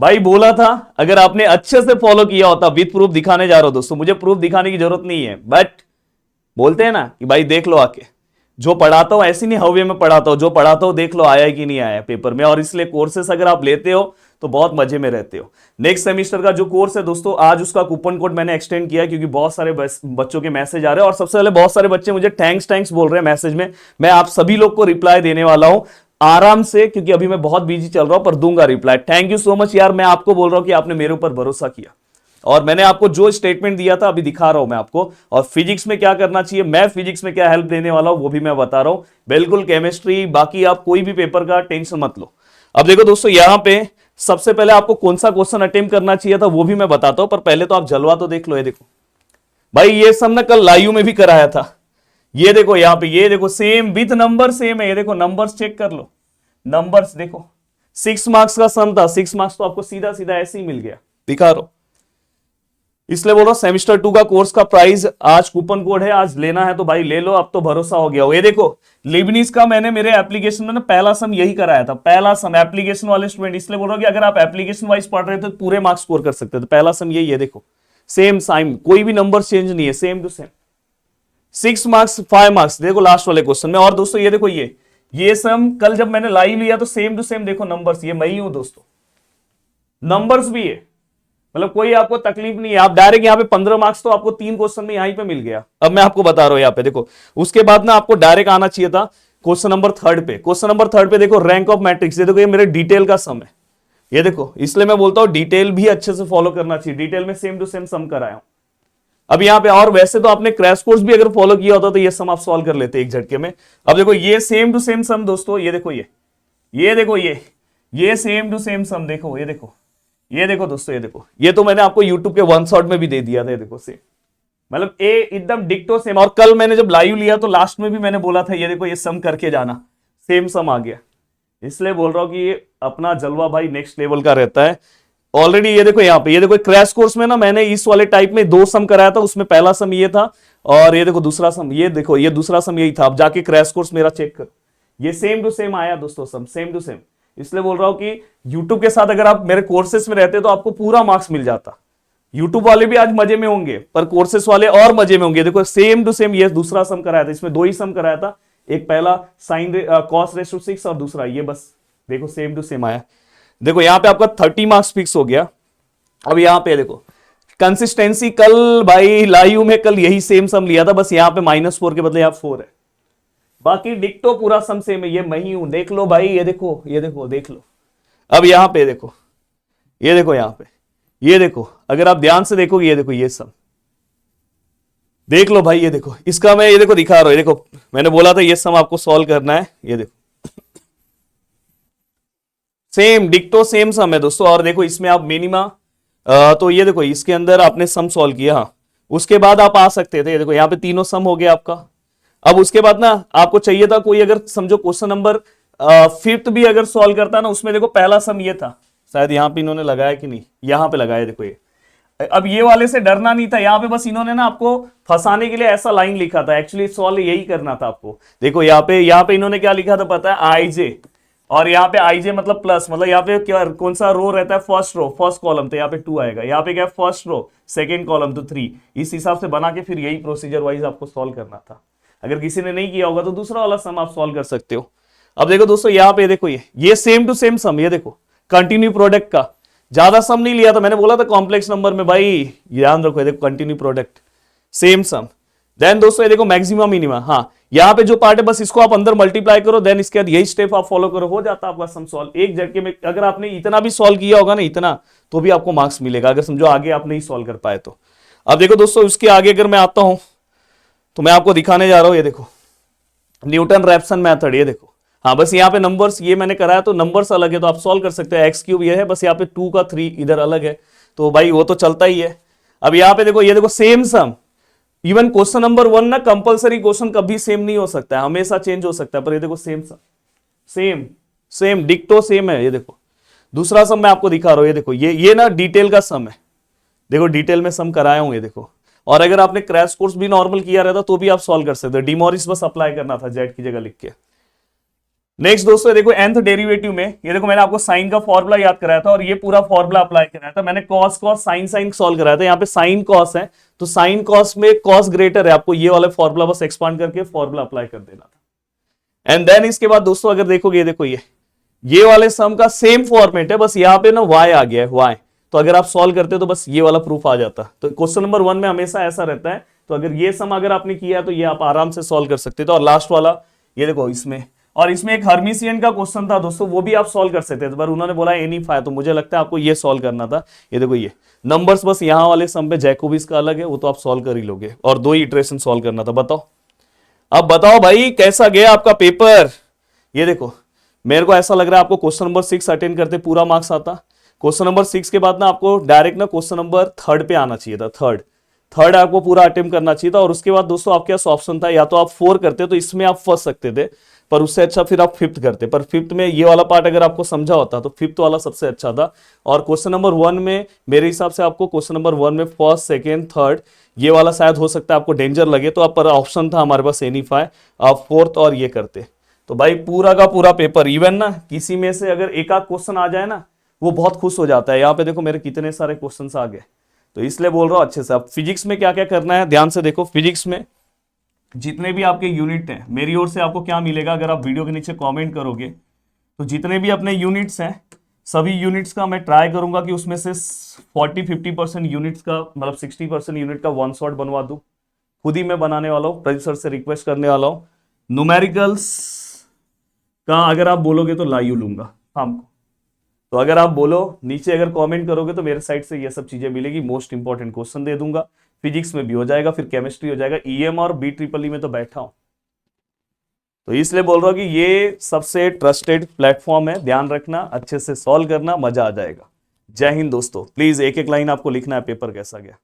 भाई बोला था, अगर आपने अच्छे से फॉलो किया होता, विद प्रूफ दिखाने जा रहा हूं दोस्तों, मुझे प्रूफ दिखाने की जरूरत नहीं है, बट बोलते हैं ना कि भाई देख लो आके, जो पढ़ाता हूं ऐसी नहीं हवे में पढ़ाता हूं, जो पढ़ाता हूं देख लो आया है कि नहीं आया है पेपर में। और इसलिए कोर्सेस अगर आप लेते हो तो बहुत मजे में रहते हो। नेक्स्ट सेमेस्टर का जो कोर्स है दोस्तों, आज उसका कूपन कोड मैंने एक्सटेंड किया क्योंकि बहुत सारे बच्चों के मैसेज आ रहे हैं, और सबसे पहले बहुत सारे बच्चे मुझे थैंक्स बोल रहे हैं मैसेज में। मैं आप सभी लोग को रिप्लाई देने वाला हूं आराम से, क्योंकि अभी मैं बहुत बिजी चल रहा हूं, पर दूंगा reply. Thank you so much यार, मैं आपको बोल रहा हूं कि आपने मेरे ऊपर भरोसा किया, और मैंने आपको जो स्टेटमेंट दिया था अभी दिखा रहा हूं मैं आपको। और फिजिक्स में क्या करना चाहिए, मैं फिजिक्स में क्या हेल्प देने वाला हूं वो भी मैं बता रहा हूं, बिल्कुल केमिस्ट्री, बाकी आप कोई भी पेपर का टेंशन मत लो। अब देखो दोस्तों, यहां पे सबसे पहले आपको कौन सा क्वेश्चन अटेम्प्ट करना चाहिए था वो भी मैं बताता हूं, पर पहले तो आप जलवा तो देख लो। ये देखो भाई, ये सब ना कल लाइव में भी कराया था। ये देखो यहां पे, ये देखो सेम विथ नंबर सेम है, ये देखो नंबर्स चेक कर लो, नंबर्स देखो। 6 मार्क्स का सम था, 6 मार्क्स तो आपको सीधा सीधा ऐसे ही मिल गया, दिखा रहा हूं। इसलिए बोल रहा हूं सेमेस्टर 2 का कोर्स का प्राइस आज कूपन कोड है, आज लेना है तो भाई ले लो, अब तो भरोसा हो गया हो। ये देखो लिबनीज का मैंने मेरे एप्लीकेशन में ना पहला सम यही कराया था, पहला सम एप्लीकेशन वाले स्टूडेंट, इसलिए बोल रहा हूं कि अगर आप एप्लीकेशन वाइज पढ़ रहे थे तो पूरे मार्क्स स्कोर कर सकते थे। पहला सम यही है, देखो सेम साइम, कोई भी नंबर चेंज नहीं है, same to same. 6 marks 5 marks देखो लास्ट वाले क्वेश्चन में। और दोस्तों ये देखो, ये सम कल जब मैंने लाइव लिया तो सेम टू सेम देखो नंबर्स, ये मैं ही हूं दोस्तों, नंबर्स भी है, मतलब कोई आपको तकलीफ नहीं है। आप डायरेक्ट यहाँ पे 15 मार्क्स तो आपको 3 क्वेश्चन में यहीं पे मिल गया। अब मैं आपको बता रहा हूं यहाँ पे देखो, उसके बाद ना आपको डायरेक्ट आना चाहिए था क्वेश्चन नंबर 3 पे। क्वेश्चन नंबर 3 पे देखो रैंक ऑफ मैट्रिक्स, ये देखो ये मेरे डिटेल का सम है, ये देखो। इसलिए मैं बोलता हूं डिटेल भी अच्छे से फॉलो करना चाहिए, डिटेल में सेम टू सेम सम कराया हूं। अब यहाँ पे, और वैसे तो आपने क्रैश कोर्स भी अगर फॉलो किया होता तो ये सम आप सॉल्व कर लेते एक झटके में। अब देखो ये सेम टू सेम सम दोस्तों, ये देखो ये देखो ये सेम टू सेम सम देखो, ये देखो दोस्तों, ये देखो, ये तो मैंने आपको YouTube के वन शॉट में भी दे दिया था, ये देखो सेम, मतलब ए एकदम डिक्टो सेम। और कल मैंने जब लाइव लिया तो लास्ट में भी मैंने बोला था ये देखो ये सम करके जाना, सेम सम आ गया। इसलिए बोल रहा हूं कि ये अपना जलवा भाई नेक्स्ट लेवल का रहता है। ऑलरेडी ये देखो यहाँ पे, ये देखो क्रैश कोर्स में ना मैंने इस वाले टाइप में 2 सम कराया था, उसमें पहला सम ये था, और ये देखो दूसरा सम, ये देखो ये दूसरा सम यही था। अब जाके क्रैश कोर्स मेरा चेक कर, ये सेम टू सेम आया दोस्तों, सम सेम टू सेम। इसलिए बोल रहा हूं कि YouTube के साथ अगर आप मेरे कोर्सेस में रहते तो आपको पूरा मार्क्स मिल जाता। YouTube वाले भी आज मजे में होंगे, पर कोर्सेस वाले और मजे में होंगे। देखो सेम टू सेम ये दूसरा सम कराया था, इसमें 2 ही सम कराया था, एक पहला साइन कॉस रेशो 6 और दूसरा ये, बस देखो सेम टू सेम आया। देखो यहाँ पे आपका 30 मार्क्स फिक्स हो गया। अब यहाँ पे देखो कंसिस्टेंसी, कल भाई लाइव में कल यही सेम सम लिया था, बस यहाँ पे -4 के बदले यहाँ 4 है, बाकी डिक्टो पूरा सम सेम है, ये मैं ही हूं, देख लो भाई, ये देखो देख लो। अब यहां पे देखो, ये देखो यहां पे, ये देखो अगर आप ध्यान से देखोगे, ये देखो ये सम देख लो भाई, ये देखो इसका मैं ये देखो दिखा रहा हूं, ये देखो मैंने बोला था ये सम आपको सॉल्व करना है, ये देखो सेम डिक्टो सेम सम है दोस्तों। और देखो इसमें आप मिनिमा, तो ये देखो इसके अंदर आपने सम सॉल्व किया, हाँ उसके बाद आप आ सकते थे, ये देखो यहाँ पे तीनों सम हो गया आपका। अब उसके बाद ना आपको चाहिए था कोई, अगर समझो क्वेश्चन नंबर 5th भी अगर सॉल्व करता ना, उसमें देखो पहला सम ये था, शायद यहाँ पे इन्होंने लगाया कि नहीं, यहाँ पे लगाया देखो ये। अब ये वाले से डरना नहीं था, यहाँ पे बस इन्होंने ना आपको फंसाने के लिए ऐसा लाइन लिखा था, एक्चुअली सॉल्व यही करना था आपको। देखो यहाँ पे इन्होंने क्या लिखा था पता है, आईजे, और यहाँ पे आईजे मतलब प्लस, मतलब यहाँ पे क्या कौन सा रो रहता है, फर्स्ट रो फर्स्ट कॉलम, तो यहाँ पे 2 आएगा, यहाँ पे क्या फर्स्ट रो सेकेंड कॉलम तो 3, इस हिसाब से बना के फिर यही प्रोसीजर वाइज आपको सॉल्व करना था। अगर किसी ने नहीं किया होगा तो दूसरा वाला सम आप सॉल्व कर सकते हो। अब देखो दोस्तों यहाँ पे देखो ये सेम टू सेम सम, ये देखो कंटिन्यू प्रोडक्ट का ज्यादा सम नहीं लिया था, मैंने बोला था कॉम्प्लेक्स नंबर में भाई ध्यान रखो, ये देखो कंटिन्यू प्रोडक्ट सेम सम। देन दोस्तों ये देखो मैक्सिमम मिनिमा, हाँ यहाँ पे जो पार्ट है बस इसको आप अंदर मल्टीप्लाई करो, देन इसके बाद यही स्टेप आप फॉलो करो, हो जाता आपका सम सॉल्व एक झटके में। अगर आपने इतना भी सॉल्व किया होगा ना, इतना तो भी आपको मार्क्स मिलेगा, अगर समझो आगे आप नहीं सॉल्व कर पाए तो। अब देखो दोस्तों उसके आगे अगर मैं आता हूं तो मैं आपको दिखाने जा रहा हूं, ये देखो न्यूटन रैप्सन मेथड, ये देखो हाँ बस यहाँ पे नंबर्स ये मैंने कराया तो नंबर्स अलग है तो आप सॉल्व कर सकते हैं। x³ ये है, बस यहाँ पे 2 का 3 इधर अलग है, तो भाई वो तो चलता ही है। अब यहाँ पे देखो, ये देखो सेम सम, इवन क्वेश्चन नंबर 1 ना कंपलसरी क्वेश्चन कभी सेम नहीं हो सकता है, हमेशा चेंज हो सकता है, पर ये देखो सेम सम, सेम डिक्टो सेम है। ये देखो दूसरा सम मैं आपको दिखा रहा हूं, ये देखो ये ना डिटेल का सम है, देखो डिटेल में सम कराया हूं, ये देखो। और अगर आपने क्रैश कोर्स भी नॉर्मल किया रहता तो भी आप सॉल्व कर सकते हो, डिमोरिस बस अप्लाई करना था जेड की जगह लिख के। नेक्स्ट दोस्तों देखो nth डेरिवेटिव में, ये देखो मैंने आपको साइन का फॉर्मूला याद कराया था और ये पूरा फॉर्मूला अप्लाई कराया था। मैंने cos cos sine sine solve कराया था। यहाँ पे साइन कॉस है तो साइन कॉस में कॉस ग्रेटर है, आपको ये वाला फॉर्मूला बस एक्सपांड करके फॉर्मूला अप्लाई कर देना था। एंड देन इसके बाद दोस्तों अगर देखोगे, ये देखो ये वाले सम का सेम फॉर्मेट है, बस यहाँ पे ना y आ गया है y। तो अगर आप सॉल्व करते तो बस ये वाला प्रूफ आ जाता। तो क्वेश्चन नंबर 1 में हमेशा ऐसा रहता है। तो अगर ये सम अगर आपने किया है तो ये आप आराम से सॉल्व कर सकते थे। और लास्ट वाला ये देखो इसमें, और इसमें एक हर्मिशियन का क्वेश्चन था दोस्तों, वो भी आप सॉल्व कर सकते थे, पर उन्होंने बोला एनी फाइव, तो मुझे लगता है आपको ये सॉल्व करना था। ये देखो ये नंबर्स बस यहाँ वाले सम पे जैकोबिस का अलग है, वो तो आप सॉल्व कर ही लोगे, और 2 ही इटरेशन सॉल्व करना था। बताओ अब बताओ भाई कैसा गया आपका पेपर। ये देखो मेरे को ऐसा लग रहा है आपको क्वेश्चन नंबर 6 अटेंड करते पूरा मार्क्स आता। क्वेश्चन नंबर 6 के बाद ना आपको डायरेक्ट ना क्वेश्चन नंबर 3 पे आना चाहिए था। थर्ड आपको पूरा अटेम्प्ट करना चाहिए था। और उसके बाद दोस्तों आपके पास ऑप्शन था, या तो आप 4 करते तो इसमें आप फंस सकते थे, पर उससे अच्छा फिर आप 5th करते। पर 5th में ये वाला पार्ट अगर आपको समझा होता तो 5th वाला सबसे अच्छा था। और क्वेश्चन नंबर 1 में मेरे हिसाब से आपको क्वेश्चन नंबर 1 में फर्स्ट सेकेंड थर्ड ये वाला शायद हो सकता है आपको डेंजर लगे, तो आप पर ऑप्शन था हमारे पास एनी फाइव, आप 4th और ये करते। तो भाई पूरा का पूरा पेपर, इवन ना किसी में से अगर एक आध क्वेश्चन आ जाए ना, वो बहुत खुश हो जाता है। यहाँ पे देखो मेरे कितने सारे क्वेश्चंस आ गए, तो इसलिए बोल रहा हूँ अच्छे से। अब फिजिक्स में क्या क्या करना है ध्यान से देखो। फिजिक्स में जितने भी आपके यूनिट हैं, मेरी ओर से आपको क्या मिलेगा, अगर आप वीडियो के नीचे कमेंट करोगे तो जितने भी अपने यूनिट्स हैं सभी यूनिट्स का मैं ट्राई करूंगा कि उसमें से 40-50% यूनिट्स का, मतलब 60% यूनिट का वन शॉट बनवा दूं। खुद ही मैं बनाने वाला हूँ, प्रदीप सर से रिक्वेस्ट करने वाला हूँ। न्यूमेरिकल्स का अगर आप बोलोगे तो लाइव लूंगा शाम को। तो अगर आप बोलो नीचे अगर कमेंट करोगे तो मेरे साइड से ये सब चीजें मिलेगी। मोस्ट इंपॉर्टेंट क्वेश्चन दे दूंगा, फिजिक्स में भी हो जाएगा, फिर केमिस्ट्री हो जाएगा, ईएम और BEEE में तो बैठा हूं। तो इसलिए बोल रहा हूं कि ये सबसे ट्रस्टेड प्लेटफॉर्म है, ध्यान रखना, अच्छे से सॉल्व करना, मजा आ जाएगा। जय हिंद दोस्तों। प्लीज एक एक लाइन आपको लिखना है पेपर कैसा गया।